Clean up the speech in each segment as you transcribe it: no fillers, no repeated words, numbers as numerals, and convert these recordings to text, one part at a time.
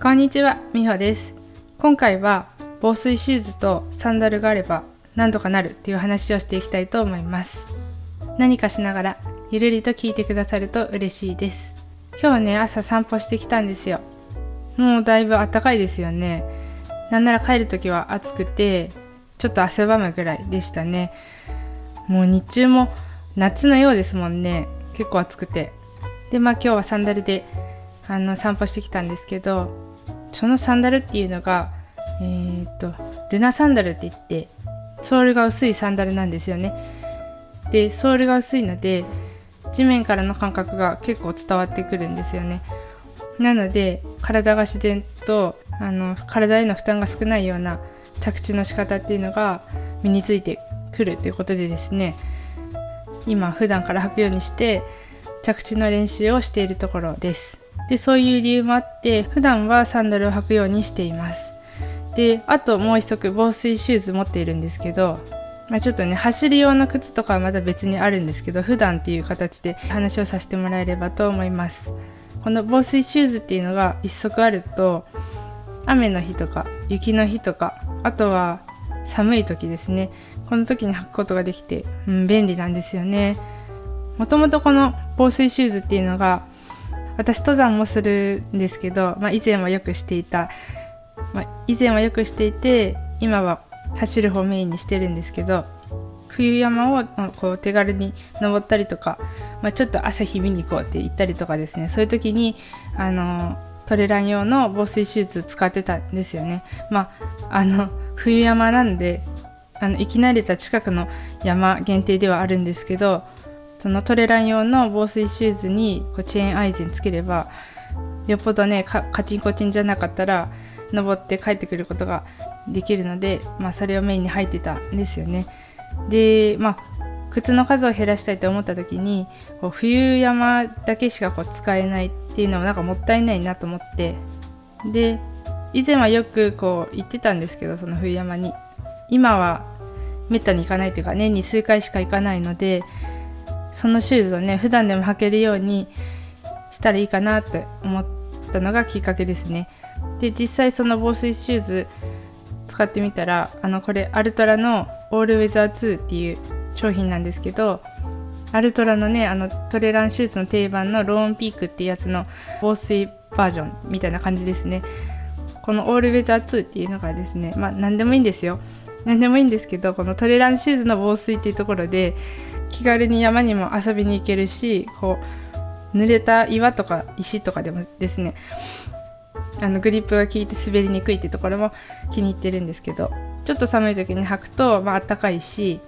こんにちは、みほです。今回は防水シューズとサンダルがあれば何とかなるっていう話をしていきたいと思います。何かしながらゆるりと聞いてくださると嬉しいです。今日ね、朝散歩してきたんですよ。もうだいぶ暖かいですよね。なんなら帰るときは暑くてちょっと汗ばむぐらいでしたね。もう日中も夏のようですもんね。結構暑くて。で今日はサンダルで散歩してきたんですけど、そのサンダルっていうのがルナサンダルって言ってソールが薄いサンダルなんですよね。でソールが薄いので地面からの感覚が結構伝わってくるんですよね。なので体が自然と体への負担が少ないような着地の仕方っていうのが身についてくるということでですね、今普段から履くようにして着地の練習をしているところです。でそういう理由もあって普段はサンダルを履くようにしています。であともう一足防水シューズ持っているんですけど、ちょっとね走る用の靴とかはまた別にあるんですけど、普段っていう形で話をさせてもらえればと思います。この防水シューズっていうのが一足あると雨の日とか雪の日とか、あとは寒い時ですね、この時に履くことができて、便利なんですよね。もともとこの防水シューズっていうのが私登山もするんですけど、以前はよくしていて今は走る方メインにしてるんですけど、冬山をこう手軽に登ったりとか、ちょっと朝日見に行こうって言ったりとかですね、そういう時にトレラン用の防水シューズ使ってたんですよね。冬山なんで行き慣れた近くの山限定ではあるんですけど、そのトレラン用の防水シューズにチェーンアイゼンつければよっぽどねカチンコチンじゃなかったら登って帰ってくることができるので、それをメインに履いてたんですよね。で靴の数を減らしたいと思った時に冬山だけしか使えないっていうのはもったいないなと思って、で以前はよく行ってたんですけど、その冬山に今はめったに行かないというか年に数回しか行かないので、そのシューズをね普段でも履けるようにしたらいいかなって思ったのがきっかけですね。で実際その防水シューズ使ってみたらこれアルトラのオールウェザー2っていう商品なんですけど、アルトラのねトレランシューズの定番のローンピークっていうやつの防水バージョンみたいな感じですね。このオールウェザー2っていうのがですね、何でもいいんですよ。何でもいいんですけど、このトレランシューズの防水っていうところで気軽に山にも遊びに行けるし、濡れた岩とか石とかでもですねグリップが効いて滑りにくいってところも気に入ってるんですけど、ちょっと寒い時に履くと暖かいし、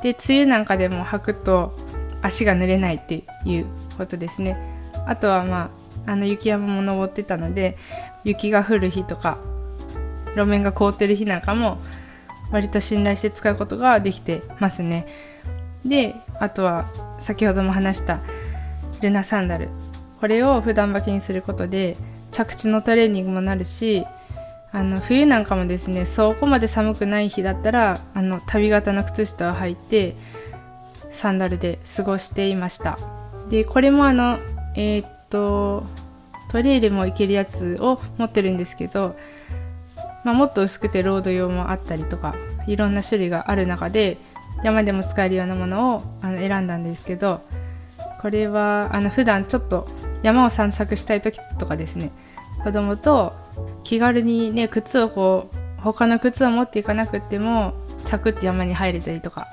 で梅雨なんかでも履くと足が濡れないっていうことですね。あとは雪山も登ってたので雪が降る日とか路面が凍ってる日なんかも割と信頼して使うことができてますね。であとは先ほども話したルナサンダル、これを普段履きにすることで着地のトレーニングもなるし、冬なんかもですねそこまで寒くない日だったら旅型の靴下を履いてサンダルで過ごしていました。でこれもトレイルも行けるやつを持ってるんですけど、もっと薄くてロード用もあったりとかいろんな種類がある中で山でも使えるようなものを選んだんですけど、これは普段ちょっと山を散策したい時とかですね、子供と気軽にね靴を他の靴を持っていかなくってもサクッて山に入れたりとか、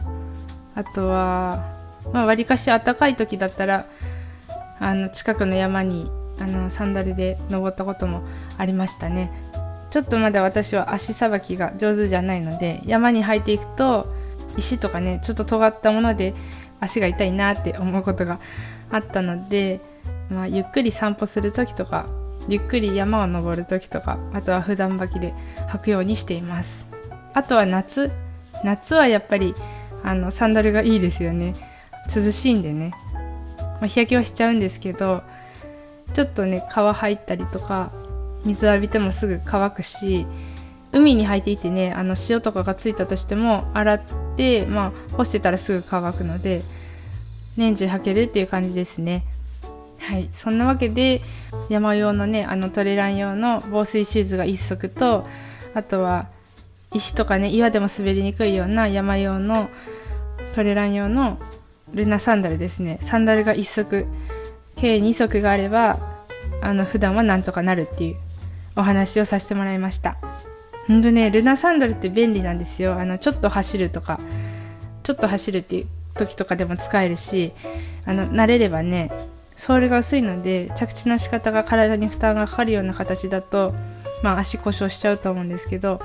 あとはわりかし暖かい時だったら近くの山にサンダルで登ったこともありましたね。ちょっとまだ私は足さばきが上手じゃないので、山に履いていくと石とかねちょっと尖ったもので足が痛いなって思うことがあったので、ゆっくり散歩する時とかゆっくり山を登る時とか、あとは普段履きで履くようにしています。あとは夏はやっぱりサンダルがいいですよね。涼しいんでね、日焼けはしちゃうんですけど、ちょっとね川入ったりとか水浴びてもすぐ乾くし、海に履いていてね塩とかがついたとしても洗って干してたらすぐ乾くので年中履けるっていう感じですね。はい、そんなわけで山用のねトレラン用の防水シューズが1足と、あとは石とかね岩でも滑りにくいような山用のトレラン用のルナサンダルですね。サンダルが1足計2足があれば普段はなんとかなるっていうお話をさせてもらいました。ほんとね、ルナサンダルって便利なんですよ。ちょっと走るっていう時とかでも使えるし、慣れればね、ソールが薄いので着地の仕方が体に負担がかかるような形だと、足故障しちゃうと思うんですけど、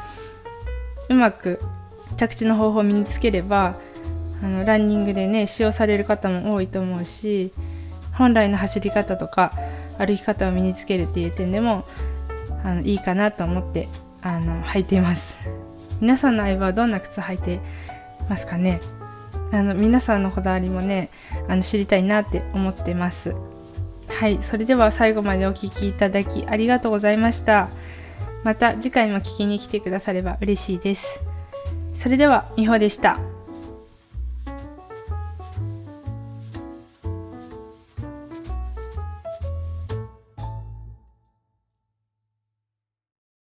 うまく着地の方法を身につければランニングでね使用される方も多いと思うし、本来の走り方とか歩き方を身につけるっていう点でもいいかなと思って履いています。皆さんの相棒はどんな靴履いてますかね。皆さんのこだわりもね知りたいなって思ってます。はい、それでは最後までお聞きいただきありがとうございました。また次回も聞きに来てくだされば嬉しいです。それではみほでした。